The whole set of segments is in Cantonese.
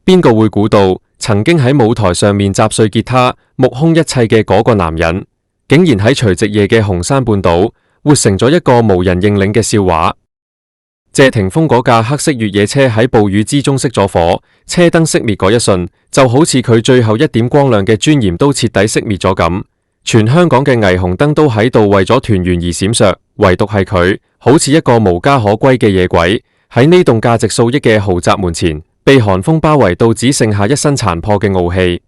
邊個會估到，曾經喺舞台上面砸碎吉他、目空一切嘅嗰個男人，竟然喺除夕夜嘅紅山半島，活成咗一個無人認領嘅笑話。謝霆鋒嗰架黑色越野車喺暴雨之中熄咗火，車燈熄滅嗰一瞬，就好似佢最後一點光亮嘅尊嚴都徹底熄滅咗咁。全香港嘅霓虹燈都喺度為咗團圓而閃爍，唯獨係佢，好似一個無家可歸嘅野鬼，喺呢棟價值數億嘅豪宅門前，被寒風包圍到只剩下一身殘破嘅傲氣。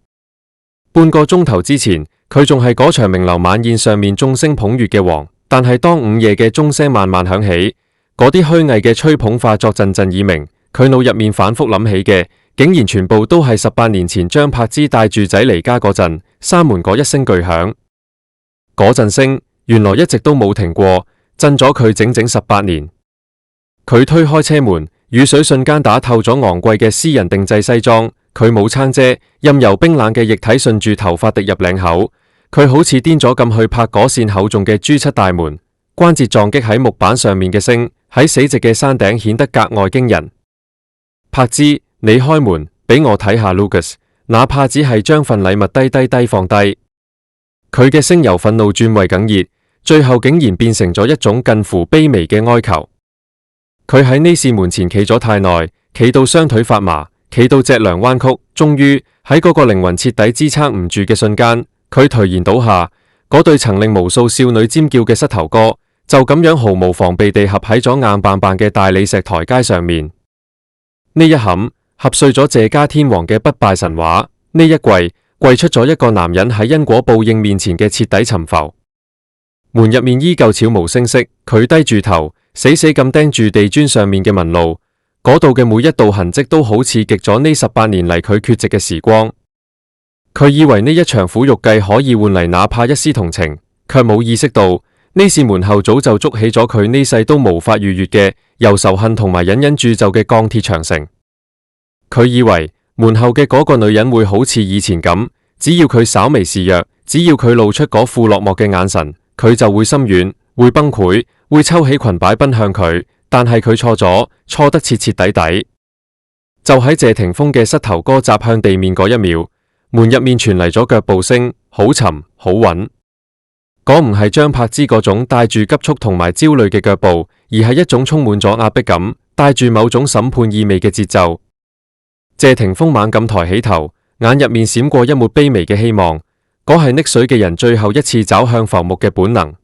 半個鐘頭之前，佢仲係嗰場名流晚宴上面眾星捧月嘅王，但係當午夜嘅鐘聲慢慢響起，嗰啲虛偽嘅吹捧化作陣陣耳鳴，佢腦入面反覆諗起嘅，竟然全部都係18年前張柏芝帶住仔離家嗰陣，閂門嗰一聲巨響。嗰陣聲原來一直都冇停過，震咗佢整整18年。佢推開車門，雨水瞬間打透咗昂貴嘅私人定製西裝，佢冇撐遮，任由冰冷嘅液體順住頭髮滴入領口。佢好似癲咗咁去拍嗰扇厚重嘅朱漆大門，關節撞擊喺木板上面嘅聲，喺死寂嘅山頂顯得格外驚人。柏芝，你開門，俾我睇下 Lucas， 哪怕只係將份禮物低放低。佢嘅聲由憤怒轉為哽咽，最後竟然變成咗一種近乎卑微嘅哀求。佢喺呢扇門前企咗太耐，企到雙腿發麻，企到脊梁彎曲，終於喺嗰個靈魂徹底支撐唔住嘅瞬間，佢頹然倒下。嗰對曾令無數少女尖叫嘅膝頭哥，就咁樣毫無防備地合喺咗硬棒棒嘅大理石台階上面。呢一冚合碎咗謝家天王嘅不敗神話，呢一跪出咗一個男人喺因果報應面前嘅徹底沉浮。門入面依舊悄無聲息，佢低住頭，死死咁盯住地磚上面嘅紋路，嗰度嘅每一道痕跡都好似極咗呢18年嚟佢缺席嘅時光。佢以為呢一場苦肉計可以換嚟哪怕一絲同情，卻冇意識到呢扇門後早就築起咗佢呢世都無法逾越嘅由仇恨同埋隱隱鑄就嘅鋼鐵長城。佢以為門後嘅嗰個女人會好似以前咁，只要佢稍微示弱，只要佢露出嗰副落寞嘅眼神，佢就會心軟，會崩潰，會抽起裙擺奔向佢。但係佢錯咗，錯得徹徹底底。就喺謝霆鋒嘅膝頭哥砸向地面嗰一秒，門入面傳嚟咗腳步聲，好沉好穩。嗰唔係張柏芝嗰種帶住急促同埋焦慮嘅腳步，而係一種充滿咗壓迫感，帶住某種審判意味嘅節奏。謝霆鋒猛咁抬起頭，眼入面閃過一抹卑微嘅希望，嗰係溺水嘅人最後一次找向浮木嘅本能。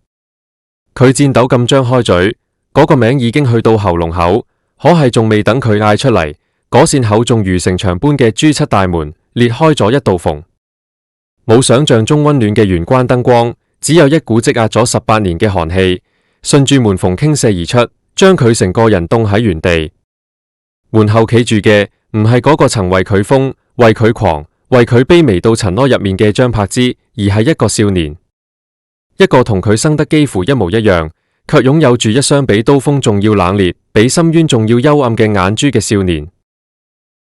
佢顫抖咁張開嘴，嗰個名已經去到喉嚨口，可係仲未等佢嗌出嚟，嗰扇厚重如城牆般嘅朱漆大門裂開咗一道縫，冇想象中溫暖嘅玄關燈光，只有一股積壓咗18年嘅寒氣，順住門縫傾瀉而出，將佢成個人凍喺原地。門後企住嘅唔係嗰個曾為佢瘋、為佢狂、為佢卑微到塵埃入面嘅張柏芝，而係一個少年，一個同佢生得幾乎一模一樣，卻擁有住一雙比刀鋒仲要冷冽、比深淵仲要幽暗嘅眼珠嘅少年。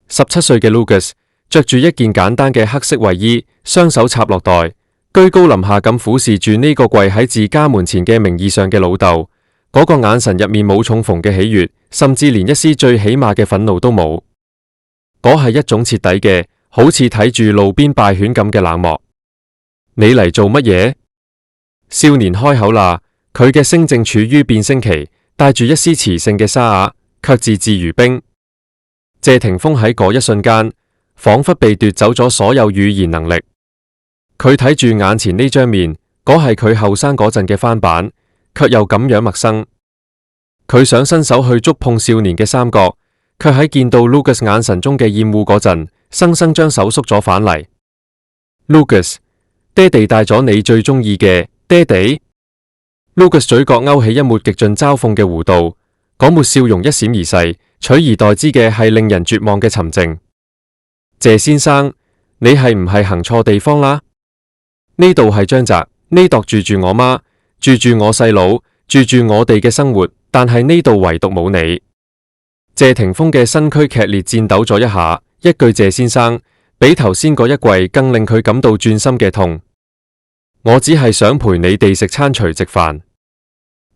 17歲嘅 Lucas 着住一件簡單嘅黑色衛衣，雙手插落袋，居高臨下咁俯視住呢個跪喺自家門前嘅名義上嘅老豆，嗰個眼神入面冇重逢嘅喜悅，甚至連一絲最起碼嘅憤怒都冇。嗰係一種徹底嘅，好似睇住路邊敗犬咁嘅冷漠。你嚟做乜嘢？少年開口啦，佢嘅聲正處於變聲期，帶住一絲磁性嘅沙啞，卻字字如冰。謝霆鋒喺嗰一瞬間，仿佛被奪走咗所有語言能力。佢睇住眼前呢張面，嗰係佢後生嗰陣嘅翻版，卻又咁樣陌生。佢想伸手去觸碰少年嘅三角，卻喺見到 Lucas 眼神中嘅厭惡嗰陣，生生將手縮咗返嚟。Lucas， 爹地帶咗你最中意嘅，爹地。Lucas 嘴角勾起一抹極盡嘲諷嘅弧度，嗰抹笑容一閃而逝，取而代之嘅係令人絕望嘅沉靜。謝先生，你係唔係行錯地方啦？呢度係張宅，呢度住住我媽，住住我細佬，住住我哋嘅生活，但係呢度唯獨冇你。謝霆鋒嘅身軀劇烈顫抖咗一下，一句謝先生，比頭先嗰一跪更令佢感到鑽心嘅痛。我只係想陪你哋食餐除夕飯。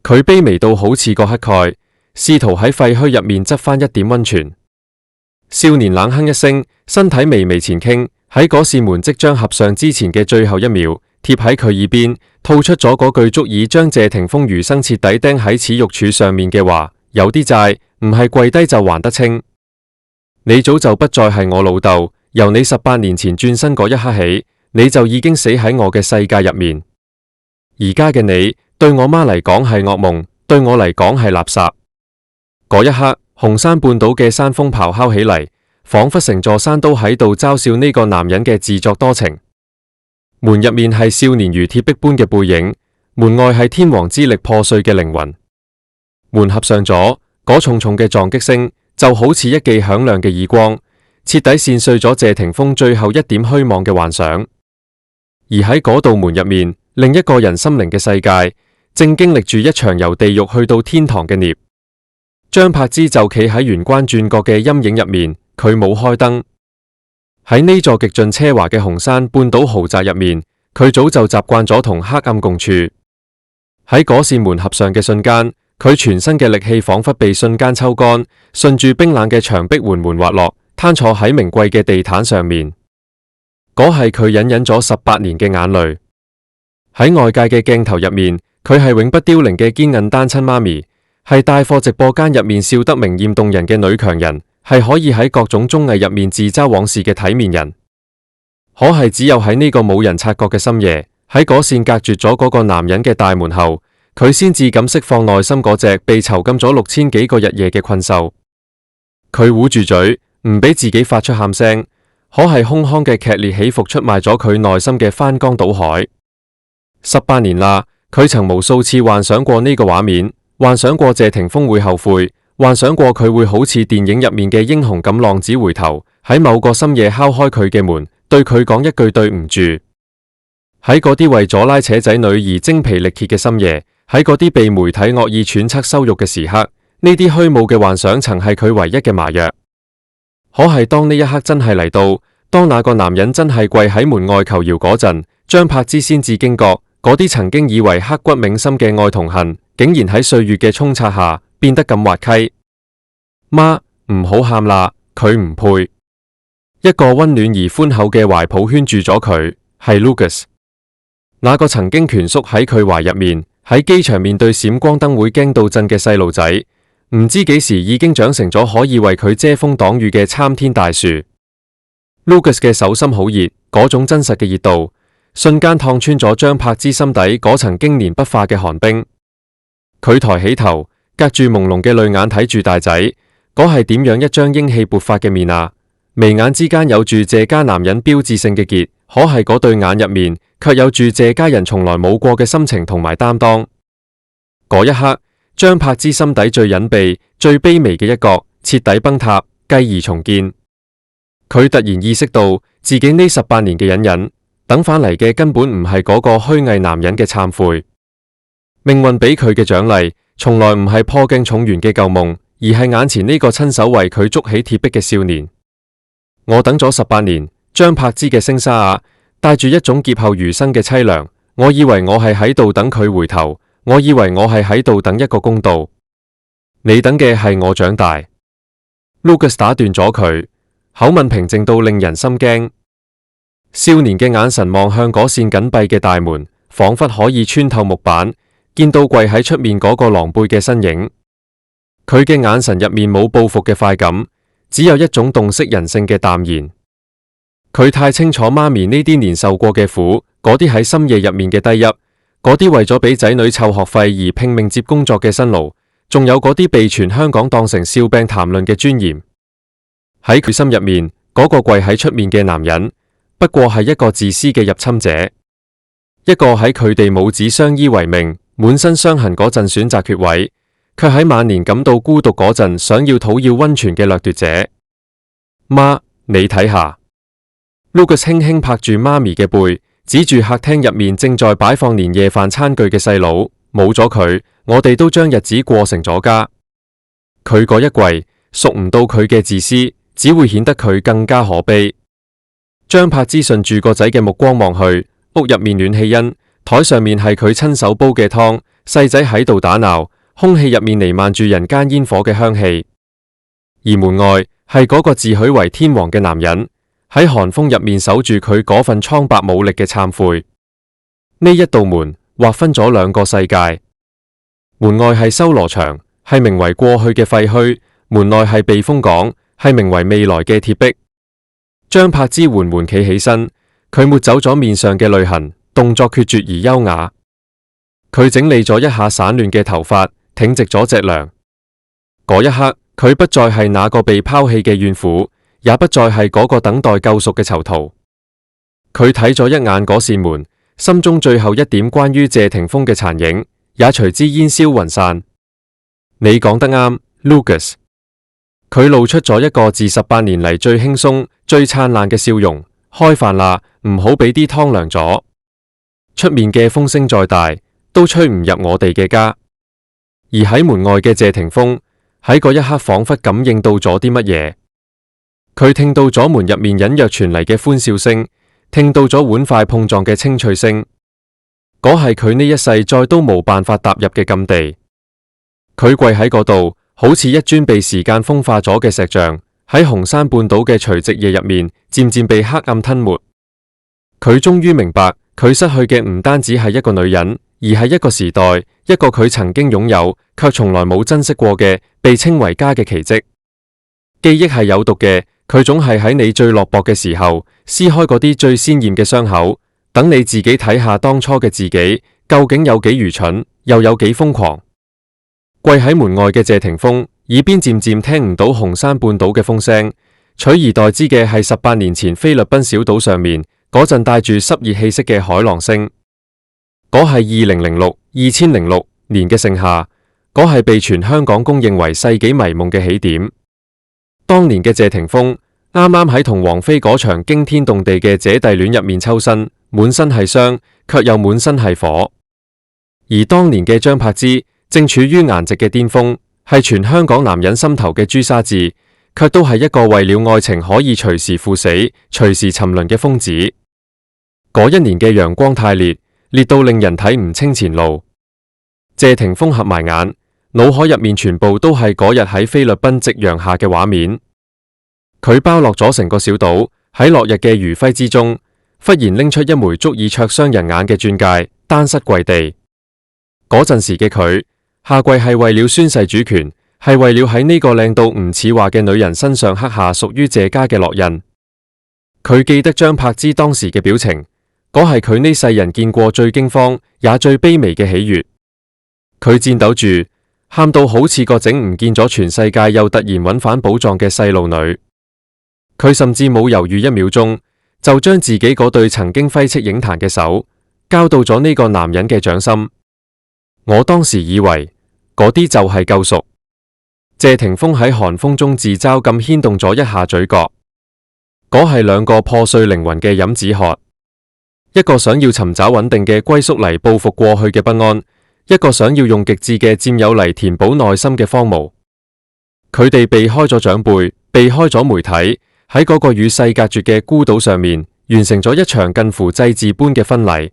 佢卑微到好似個乞丐，試圖喺廢墟入面執返一點溫泉。少年冷哼一聲，身體微微前傾，喺嗰扇門即將合上之前嘅最後一秒，貼喺佢耳邊，吐出咗嗰句足以將謝霆鋒餘生徹底釘喺恥辱柱上面嘅話：有啲債唔係跪低就還得清。你早就不再係我老豆，由你18年前轉身嗰一刻起，你就已經死喺我嘅世界入面。而家嘅你，對我媽嚟講係噩夢，對我嚟講係垃圾。嗰一刻，紅山半島嘅山風咆哮起嚟，仿佛成座山都喺度嘲笑呢個男人嘅自作多情。門入面係少年如鐵壁般嘅背影，門外係天王之力破碎嘅靈魂。門合上咗，嗰重重嘅撞擊聲就好似一記響亮嘅耳光，徹底線碎咗謝霆鋒最後一點虛妄嘅幻想。而喺嗰道門入面，另一個人心靈嘅世界正經歷住一場由地獄去到天堂嘅孽。張柏芝就企喺玄關轉角嘅陰影入面，佢冇開燈。喺呢座極盡奢華嘅紅山半島豪宅入面，佢早就習慣咗同黑暗共處。喺嗰扇門合上嘅瞬間，佢全身嘅力氣仿佛被瞬間抽乾，順住冰冷嘅牆壁緩緩滑落，攤坐喺名貴嘅地毯上面。嗰係佢隱忍咗18年嘅眼淚。喺外界嘅鏡頭入面，佢係永不凋零嘅堅韌單親媽咪，係帶貨直播間入面笑得明豔動人嘅女強人，係可以喺各種綜藝入面自嘲往事嘅體面人。可係只有喺呢個冇人察覺嘅深夜，喺嗰扇隔絕咗嗰個男人嘅大門後，佢先至敢釋放內心嗰隻被囚禁咗6000幾個日夜嘅困獸。佢捂住嘴，唔俾自己發出喊聲，可係胸腔嘅劇烈起伏出賣咗佢內心嘅翻江倒海。18年啦，佢曾無數次幻想過呢個畫面，幻想過謝霆鋒會後悔，幻想過佢會好似電影入面嘅英雄咁浪子回頭，喺某個深夜敲開佢嘅門，對佢講一句對唔住。喺嗰啲為咗拉扯仔女而精疲力竭嘅深夜，喺嗰啲被媒體惡意揣測羞辱嘅時刻，呢啲虛無嘅幻想曾係佢唯一嘅麻藥。可係當呢一刻真係嚟到，當那個男人真係跪喺門外求饒嗰陣，張柏芝先至驚覺，嗰啲曾經以為刻骨銘心嘅愛同恨，竟然喺歲月嘅沖刷下變得咁滑稽。媽，唔好喊啦，佢唔配。一個溫暖而寬厚嘅懷抱圈住咗佢，係 Lucas。那個曾經蜷縮喺佢懷入面，喺機場面對閃光燈會驚到震嘅細路仔，唔知幾時已經長成咗可以為佢遮風擋雨嘅參天大樹。Lucas 嘅手心好熱，嗰種真實嘅熱度，瞬間燙穿咗張柏芝心底嗰層經年不化嘅寒冰。佢抬起頭，隔住朦朧嘅淚眼睇住大仔，嗰係點樣一張英氣勃發嘅面啊！眉眼之間有住謝家男人標誌性嘅結，可係嗰對眼入面卻有住謝家人從來冇過嘅深情同埋擔當。嗰一刻，張柏芝心底最隱秘、最卑微嘅一角徹底崩塌，繼而重建。佢突然意識到自己呢18年嘅隱忍，等返嚟嘅根本唔係嗰個虛偽男人嘅懺悔。命運俾佢嘅獎勵，從來唔係破鏡重圓嘅舊夢，而係眼前呢個親手為佢築起鐵壁嘅少年。我等咗18年，張柏芝嘅聲沙啞，帶住一種劫後餘生嘅淒涼。我以為我係喺度等佢回頭，我以為我係喺度等一個公道。你等嘅係我長大。Lucas 打斷咗佢，口吻平靜到令人心驚。少年嘅眼神望向嗰扇緊閉嘅大門，仿佛可以穿透木板，見到跪喺出面嗰個狼狽嘅身影。佢嘅眼神入面冇報復嘅快感，只有一種洞悉人性嘅淡然。佢太清楚媽咪呢啲年受過嘅苦，嗰啲喺深夜入面嘅低泣，嗰啲為咗俾仔女湊學費而拼命接工作嘅辛勞，仲有嗰啲被全香港當成笑柄談論嘅尊嚴。喺佢心入面，嗰個跪喺出面嘅男人，不過係一個自私嘅入侵者，一個喺佢哋母子相依為命、滿身傷痕嗰陣選擇缺位，卻喺晚年感到孤獨嗰陣想要討要溫泉嘅掠奪者。媽，你睇下。Lucas 輕輕拍住媽咪嘅背，指住客廳入面正在擺放年夜飯餐具嘅細佬，冇咗佢，我哋都將日子過成咗家。佢嗰一跪，贖唔到佢嘅自私，只會顯得佢更加可悲。張柏芝順住個仔嘅目光望去，屋入面暖氣因，台上面係佢親手煲嘅湯，細仔喺度打鬧，空氣入面彌漫住人間煙火嘅香氣。而門外係嗰個自詡為天王嘅男人，喺寒風入面守住佢嗰份蒼白無力嘅懺悔。呢一道門劃分咗兩個世界，門外係修羅場，係名為過去嘅廢墟；門內係避風港，係名為未來嘅鐵壁。張柏芝緩緩企起身，佢抹走咗面上嘅淚痕，動作決絕而優雅。佢整理咗一下散亂嘅頭髮，挺直咗脊梁。嗰一刻，佢不再係那個被拋棄嘅怨婦，也不再係嗰個等待救贖嘅囚徒。佢睇咗一眼嗰扇門，心中最後一點關於謝霆鋒嘅殘影，也隨之煙消雲散。你講得啱 ，Lucas。佢露出咗一個自18年嚟最輕鬆、最燦爛嘅笑容。開飯啦，唔好俾啲湯涼咗。出面嘅風聲再大，都吹唔入我哋嘅家。而喺門外嘅謝霆鋒，喺嗰一刻仿佛感應到咗啲乜嘢。佢聽到咗門入面隱約傳嚟嘅歡笑聲，聽到咗碗筷碰撞嘅清脆聲。嗰係佢呢一世再都冇辦法踏入嘅禁地。佢跪喺嗰度，好似一尊被時間風化咗嘅石像，喺紅山半島嘅除夕夜入面，漸漸被黑暗吞沒。佢終於明白，佢失去嘅唔單止係一個女人，而係一個時代，一個佢曾經擁有，卻從來冇珍惜過嘅，被稱為家嘅奇蹟。記憶係有毒嘅，佢總係喺你最落魄嘅時候，撕開嗰啲最鮮艷嘅傷口，等你自己睇下當初嘅自己，究竟有幾愚蠢，又有幾瘋狂。跪喺門外嘅謝霆鋒，耳邊漸漸聽唔到紅山半島嘅風聲，取而代之嘅係18年前菲律賓小島上面嗰陣帶住濕熱氣息嘅海浪聲。嗰係2006年嘅盛夏，嗰係被全香港公認為世紀迷夢嘅起點。當年嘅謝霆鋒啱啱喺同王菲嗰場驚天動地嘅姐弟戀入面抽身，滿身係傷，卻又滿身係火。而當年嘅張柏芝正處於顏值嘅巔峰，係全香港男人心頭嘅朱砂痣，卻都係一個為了愛情可以隨時赴死、隨時沉淪嘅瘋子。嗰一年嘅陽光太烈，烈到令人睇唔清前路。謝霆鋒合埋眼，腦海入面全部都係嗰日喺菲律賓夕陽下嘅畫面。佢包落咗成個小島，喺落日嘅餘暉之中，忽然拎出一枚足以灼傷人眼嘅鑽戒，單膝跪地。嗰陣時嘅佢，下跪係為了宣誓主權，係為了喺呢個靚到唔似話嘅女人身上刻下屬於謝家嘅烙印。佢記得張柏芝當時嘅表情，嗰係佢呢世人見過最驚慌也最卑微嘅喜悅。佢顫抖住，喊到好似個整唔見咗全世界又突然揾返寶藏嘅細路女。佢甚至冇猶豫1秒鐘，就將自己嗰對曾經揮斥影壇嘅手交到咗呢個男人嘅掌心。我當時以為嗰啲就係救贖。謝霆鋒喺寒風中自嘲咁牽動咗一下嘴角。嗰係兩個破碎靈魂嘅飲子渴，一個想要尋找穩定嘅歸宿嚟報復過去嘅不安，一個想要用極致嘅佔有嚟填補內心嘅荒蕪。佢哋避開咗長輩，避開咗媒體，喺嗰個與世隔絕嘅孤島上面，完成咗一場近乎祭祀般嘅婚禮。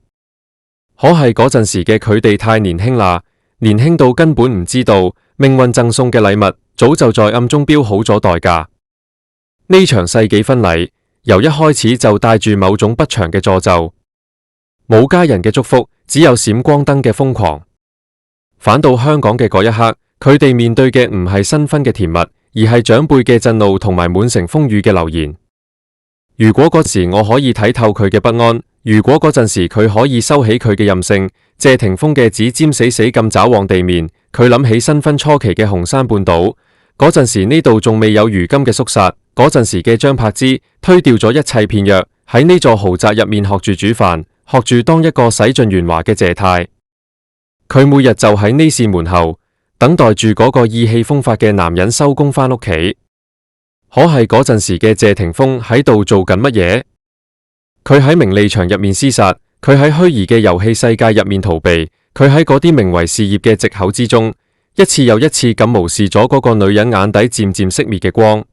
可係嗰陣時嘅佢哋太年輕啦，年輕到根本唔知道命運贈送嘅禮物早就在暗中標好咗代價。呢場世紀婚禮由一開始就帶住某種不祥嘅詛咒，冇家人嘅祝福，只有閃光燈嘅瘋狂。返到香港嘅嗰一刻，佢哋面對嘅唔係新婚嘅甜蜜，而係長輩嘅震怒同埋滿城風雨嘅流言。如果嗰時我可以睇透佢嘅不安，如果嗰陣時佢可以收起佢嘅任性，謝霆鋒嘅指尖死死咁抓往地面，佢諗起新婚初期嘅紅山半島，嗰陣時呢度仲未有如今嘅肅殺，嗰陣時嘅張柏芝推掉咗一切片約，喺呢座豪宅入面學住煮飯，學住當一個洗盡鉛華嘅謝太。佢每日就喺呢扇門後等待住嗰個意氣風發嘅男人收工返屋企。可係嗰陣時嘅謝霆鋒喺度做緊乜嘢？佢喺名利場入面廝殺，佢喺虛擬嘅遊戲世界入面逃避，佢喺嗰啲名為事業嘅藉口之中，一次又一次咁無視咗嗰個女人眼底漸漸熄滅嘅光。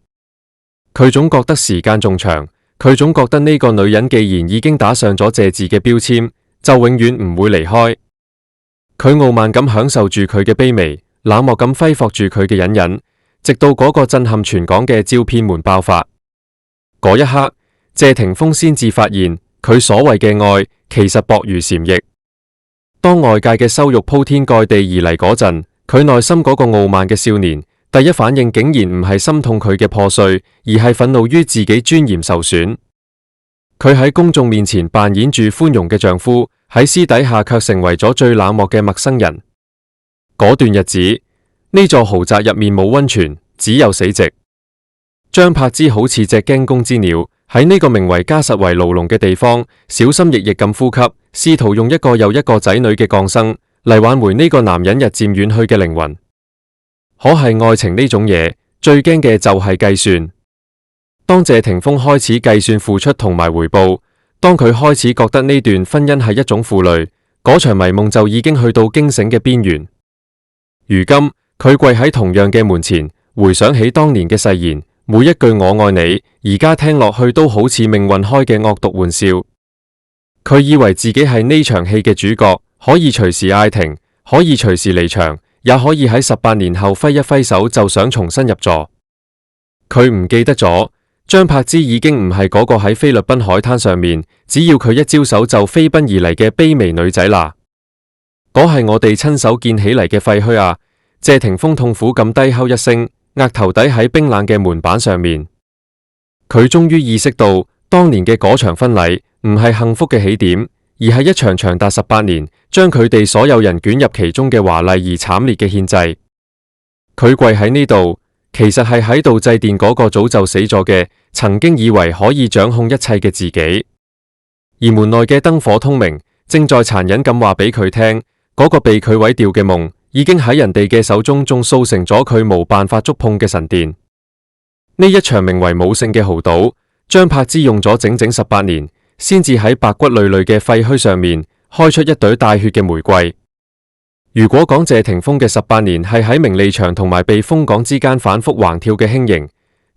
佢總覺得時間仲長，佢總覺得呢個女人既然已經打上咗謝字嘅標籤，就永遠唔會離開。佢傲慢咁享受住佢嘅卑微，冷漠咁揮霍住佢嘅隱忍，直到嗰個震撼全港嘅照片門爆發。嗰一刻，謝霆鋒先至發現佢所謂嘅愛其實薄如蟬翼。當外界嘅羞辱鋪天蓋地而嚟嗰陣，佢內心嗰個傲慢嘅少年，第一反應竟然唔係心痛佢嘅破碎，而係憤怒於自己尊嚴受損。佢喺公眾面前扮演住寬容嘅丈夫，喺私底下卻成為咗最冷漠嘅陌生人。嗰段日子，呢座豪宅入面冇溫泉，只有死寂。張柏芝好似隻驚弓之鳥，喺呢個名為家實圍牢籠嘅地方，小心翼翼咁呼吸，試圖用一個又一個仔女嘅降生嚟挽回呢個男人日漸遠去嘅靈魂。可係愛情呢種嘢，最驚嘅就係計算。當謝霆鋒開始計算付出同埋回報，當佢開始覺得呢段婚姻係一種負累，嗰場迷夢就已經去到驚醒嘅邊緣。如今佢跪喺同樣嘅門前，回想起當年嘅誓言，每一句我愛你，而家聽落去都好似命運開嘅惡毒玩笑。佢以為自己係呢場戲嘅主角，可以隨時嗌停，可以隨時離場，也可以喺18年後揮一揮手就想重新入座。佢唔記得咗，張柏芝已經唔係嗰個喺菲律賓海灘上面，只要佢一招手就飛奔而嚟嘅卑微女仔啦。嗰係我哋親手建起嚟嘅廢墟啊！謝霆鋒痛苦咁低吼一聲，額頭抵喺冰冷嘅門板上面。佢終於意識到，當年嘅嗰場婚禮唔係幸福嘅起點，而係一場長達18年，將佢哋所有人捲入其中嘅華麗而慘烈嘅獻祭。佢跪喺呢度，其實係喺度祭奠嗰個早就死咗嘅，曾經以為可以掌控一切嘅自己。而門內嘅燈火通明，正在殘忍咁話俾佢聽，嗰個被佢毀掉嘅夢，已經喺人哋嘅手中仲塑成咗佢無辦法觸碰嘅神殿。呢一場名為武聖嘅豪賭，張柏芝用咗整整18年，先至喺白骨累累嘅廢墟上面開出一朵帶血嘅玫瑰。如果講謝霆鋒嘅18年係喺名利場同埋避風港之間反覆橫跳嘅輕盈，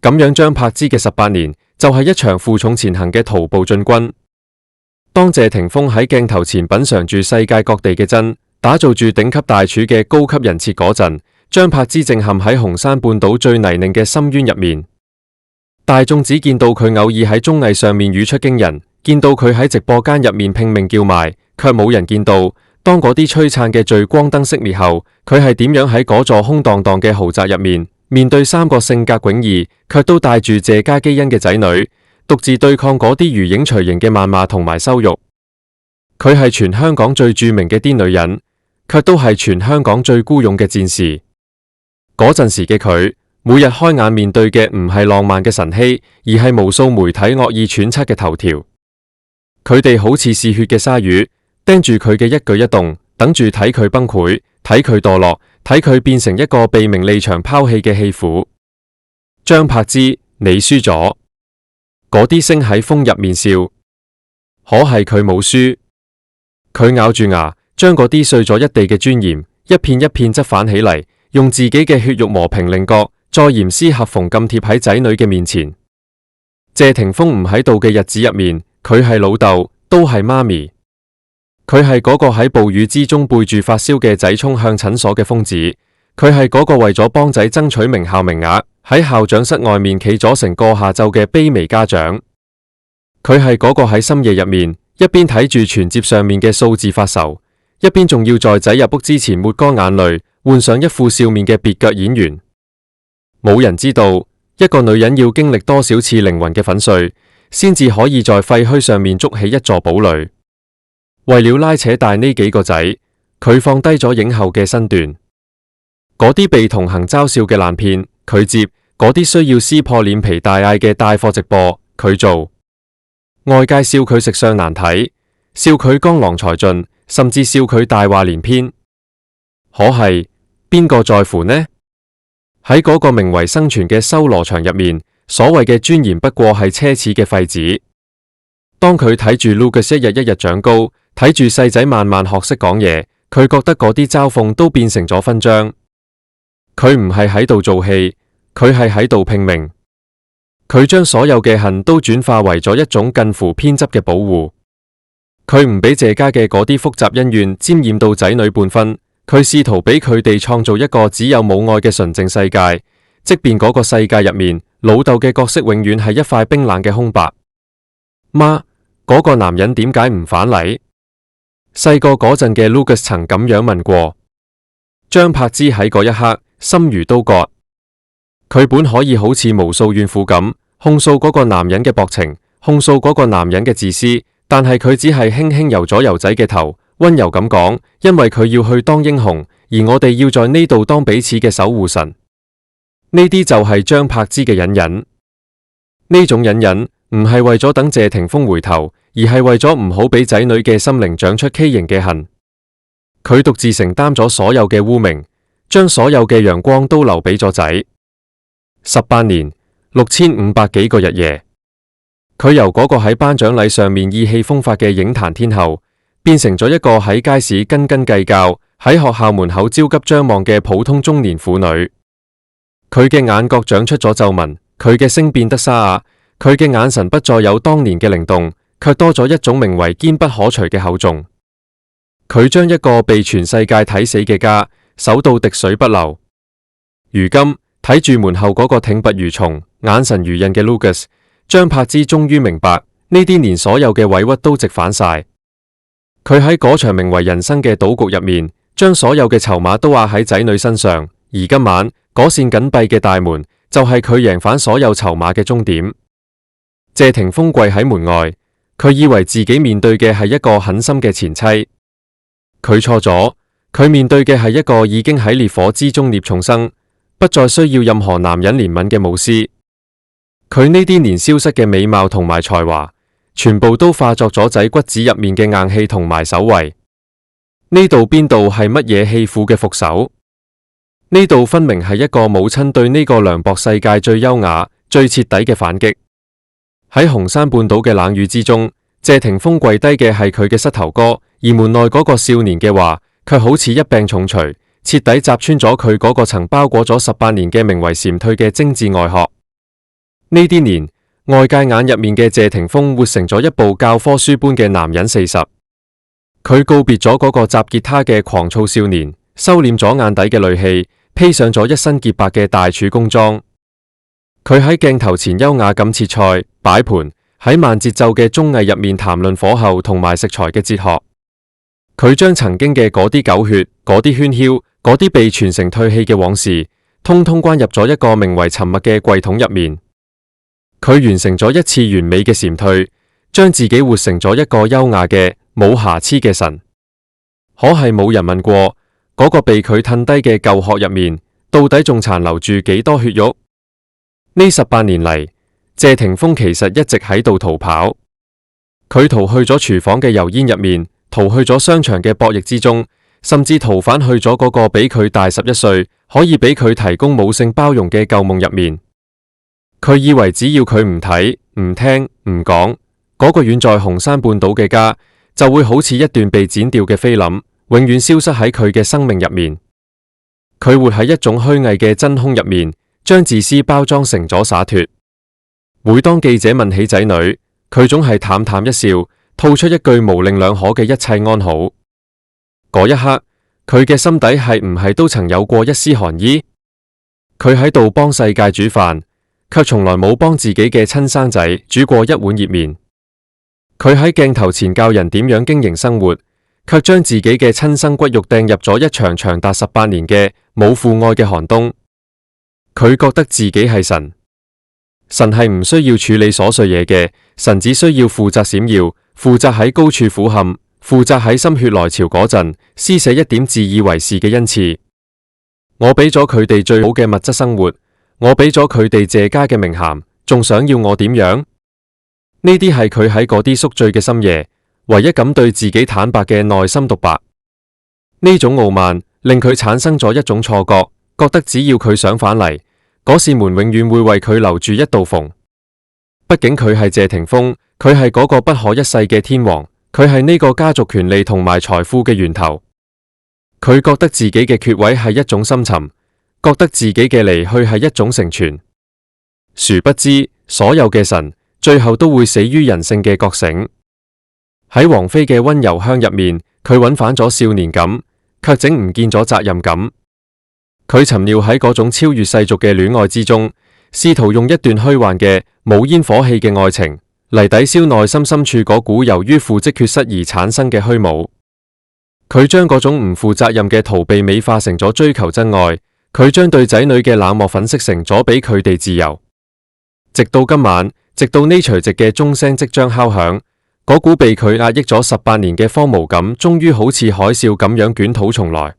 咁樣張柏芝嘅18年就係一場負重前行嘅徒步進軍。當謝霆鋒喺鏡頭前品嘗住世界各地嘅珍，打造住頂級大廚嘅高級人設嗰陣，張柏芝正陷喺紅山半島最泥濘嘅深淵入面。大眾只見到佢偶爾喺綜藝上面語出驚人，見到佢喺直播間入面拼命叫賣，卻冇人見到當嗰啲璀璨嘅聚光燈熄滅後，佢係點樣喺嗰座空蕩蕩嘅豪宅入面，面對3個性格迥異卻都帶住謝家基因嘅仔女，獨自對抗嗰啲如影隨形嘅謾罵同埋羞辱。佢係全香港最著名嘅癲女人，卻都係全香港最孤勇嘅戰士。嗰陣時嘅佢，每日開眼面對嘅唔係浪漫嘅晨曦，而係無數媒體惡意揣測嘅頭條。佢哋好似嗜血嘅鯊魚，盯住佢嘅一舉一動，等住睇佢崩潰，睇佢墮落，睇佢變成一個被名利場拋棄嘅棄婦。張柏芝，你輸咗。嗰啲聲喺風入面笑，可係佢冇輸。佢咬住牙，將嗰啲碎咗一地嘅尊嚴，一片一片執返起嚟，用自己嘅血肉磨平稜角，再嚴絲合縫咁貼喺仔女嘅面前。謝霆鋒唔喺度嘅日子入面，佢係老豆，都係媽咪。佢係嗰個喺暴雨之中背住發燒嘅仔衝向診所嘅瘋子，佢係嗰個為咗幫仔爭取名校名額喺校長室外面企咗成個下晝嘅卑微家長。佢係嗰個喺深夜入面一邊睇住存摺上面嘅數字發愁，一邊仲要在仔入屋之前抹乾眼淚，換上一副笑面嘅蹩腳演員。冇人知道一個女人要經歷多少次靈魂嘅粉碎，先至可以在廢墟上面築起一座堡壘。為了拉扯大呢幾個仔，佢放低咗影后嘅身段。嗰啲被同行嘲笑嘅爛片，佢接；嗰啲需要撕破臉皮大嗌嘅帶貨直播，佢做。外界笑佢食相難睇，笑佢江郎才盡，甚至笑佢大話連篇。可係邊個在乎呢？喺嗰個名為生存嘅修羅場入面，所謂嘅尊嚴不過係奢侈嘅廢紙。當佢睇住 Lucas 一日一日長高，睇住細仔慢慢學識講嘢，佢覺得嗰啲嘲諷都變成咗勳章。佢唔係喺度做戲，佢係喺度拼命。佢將所有嘅恨都轉化為咗一種近乎偏執嘅保護。佢唔俾謝家嘅嗰啲複雜恩怨沾染到仔女半分，佢試圖俾佢哋創造一個只有母愛嘅純淨世界，即便嗰個世界入面，老豆嘅角色永遠係一塊冰冷嘅空白。媽，嗰個男人點解唔返嚟？細個嗰陣嘅 Lucas 曾咁樣問過。張柏芝喺嗰一刻心如刀割，佢本可以好似無數怨婦咁控訴嗰個男人嘅薄情，控訴嗰個男人嘅自私，但係佢只係輕輕搖咗搖仔嘅頭，溫柔咁講，因為佢要去當英雄，而我哋要在呢度當彼此嘅守護神。呢啲就係張柏芝嘅隱忍。呢種隱忍唔係為咗等謝霆鋒回頭，而係為咗唔好俾仔女嘅心靈長出畸形嘅恨。佢獨自承擔咗所有嘅污名，將所有嘅陽光都留俾咗仔。18年6500幾個日夜，佢由嗰個喺頒獎禮上面意氣風發嘅影壇天后，變成咗一個喺街市斤斤計較，喺學校門口焦急張望嘅普通中年婦女。佢嘅眼角長出咗皺紋，佢嘅聲變得沙啞，佢嘅眼神不再有當年嘅靈動，卻多咗一種名為堅不可摧嘅厚重。佢將一個被全世界睇死嘅家守到滴水不漏。如今睇住門後嗰個挺拔如松、眼神如刃嘅 Lucas， 張柏芝終於明白呢啲年所有嘅委屈都值返晒。佢喺嗰場名為人生嘅賭局入面，將所有嘅籌碼都壓喺仔女身上，而今晚嗰扇緊閉嘅大門就係佢贏返所有籌碼嘅終點。謝霆鋒跪喺門外，佢以為自己面對嘅係一個狠心嘅前妻，佢錯咗，佢面對嘅係一個已經喺烈火之中孽重生，不再需要任何男人憐憫嘅巫師。佢呢啲年消失嘅美貌同埋才華，全部都化作咗仔骨子入面嘅硬氣同埋守衛。呢度邊度係乜嘢棄婦嘅復仇？呢度分明係一個母親對呢個涼薄世界最優雅、最徹底嘅反擊。喺紅山半島嘅冷雨之中，謝霆鋒跪低嘅係佢嘅膝頭哥，而門內嗰個少年嘅話，卻好似一柄重錘，徹底砸穿咗佢嗰個曾包裹咗18年嘅名為禪退嘅精緻外殼。呢啲年，外界眼入面嘅謝霆鋒活成咗一部教科書般嘅男人40。佢告別咗嗰個襲擊他嘅狂躁少年，收斂咗眼底嘅戾氣，披上咗一身潔白嘅大廚工裝。佢喺鏡頭前優雅咁切菜擺盤，喺慢節奏嘅綜藝入面談論火候同埋食材嘅哲學。佢將曾經嘅嗰啲狗血、嗰啲喧囂、嗰啲被傳承唾棄嘅往事，通通關入咗一個名為沉默嘅櫃桶入面。佢完成咗一次完美嘅禪退，將自己活成咗一個優雅嘅冇瑕疵嘅神。可係冇人問過，嗰個被佢褪低嘅舊殼入面，到底仲殘留住幾多血肉？呢18年嚟，謝霆鋒其實一直喺度逃跑。佢逃去咗廚房嘅油煙入面，逃去咗商場嘅博弈之中，甚至逃返去咗嗰個比佢大11歲，可以俾佢提供母性包容嘅舊夢入面。佢以為只要佢唔睇、唔聽、唔講，嗰個遠在紅山半島嘅家，就會好似一段被剪掉嘅菲林，永遠消失喺佢嘅生命入面。佢活喺一種虛偽嘅真空入面，將自私包裝成咗灑脫。每當記者問起仔女，佢總係淡淡一笑，吐出一句模棱兩可嘅一切安好。嗰一刻，佢嘅心底係唔係都曾有過一絲寒意？佢喺度幫世界煮飯，卻從來冇幫自己嘅親生仔煮過一碗熱麵。佢喺鏡頭前教人點樣經營生活，卻將自己嘅親生骨肉掟入咗一場長達18年嘅冇父愛嘅寒冬。佢覺得自己係神，神係唔需要處理瑣碎嘢嘅，神只需要負責閃耀，負責喺高處俯瞰，負責喺心血來潮嗰陣施捨一點自以為是嘅恩賜。我俾咗佢哋最好嘅物質生活，我俾咗佢哋謝家嘅名銜，仲想要我點樣？呢啲係佢喺嗰啲宿醉嘅深夜，唯一敢對自己坦白嘅內心獨白。呢種傲慢令佢產生咗一種錯覺，覺得只要佢想返嚟，嗰扇門永遠會為佢留住一道縫。畢竟佢係謝霆鋒，佢係嗰個不可一世嘅天王，佢係呢個家族權利同埋財富嘅源頭。佢覺得自己嘅缺位係一種深沉，覺得自己嘅離去係一種成全。殊不知，所有嘅神最後都會死於人性嘅覺醒。喺王菲嘅溫柔鄉入面，佢揾返咗少年感，卻整唔見咗責任感。佢沉溺喺嗰種超越世俗嘅戀愛之中，試圖用一段虛幻嘅冇煙火氣嘅愛情嚟抵消內心深處嗰股由於父職缺失而產生嘅虛無。佢將嗰種唔負責任嘅逃避美化成咗追求真愛，佢將對仔女嘅冷漠粉飾成咗俾佢哋自由。直到今晚，直到呢隨即嘅鐘聲即將敲響，嗰股被佢壓抑咗18年嘅荒蕪感，終於好似海嘯咁樣捲土重來。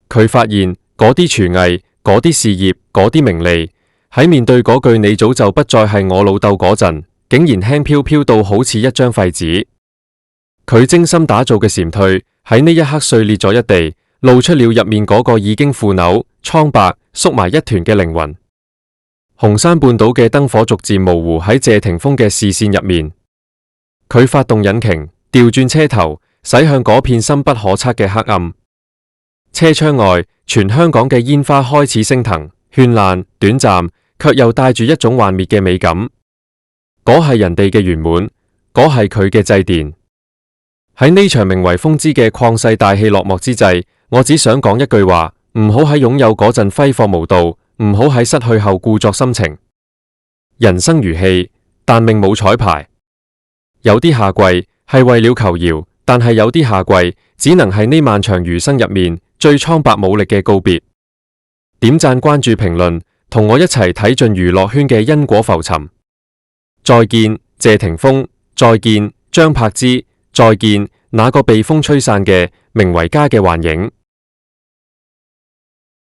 佢發現嗰啲廚藝、嗰啲事業、嗰啲名利，喺面對嗰句你早就不再係我老豆嗰陣，竟然輕飄飄到好似一張廢紙。佢精心打造嘅禪退喺呢一刻碎裂咗一地，露出了入面嗰個已經腐朽、蒼白、縮埋一團嘅靈魂。紅山半島嘅燈火逐漸模糊喺謝霆鋒嘅視線入面。佢發動引擎，調轉車頭，駛向嗰片深不可測嘅黑暗。車窗外，全香港嘅煙花開始升騰，絢爛、短暫，卻又帶住一種幻滅嘅美感。嗰係人哋嘅圓滿，嗰係佢嘅祭奠。喺呢場名為風之嘅曠世大戲落幕之際，我只想講一句話：唔好喺擁有嗰陣揮霍無度，唔好喺失去後故作深情。人生如戲，但命冇彩排。有啲下跪係為了求饒，但係有啲下跪只能係呢漫長餘生入面最蒼白冇力嘅告別。點讚、關注、評論，同我一齊睇盡娛樂圈嘅因果浮沉。再見謝霆鋒，再見張柏芝，再見那個被風吹散嘅名為家嘅幻影。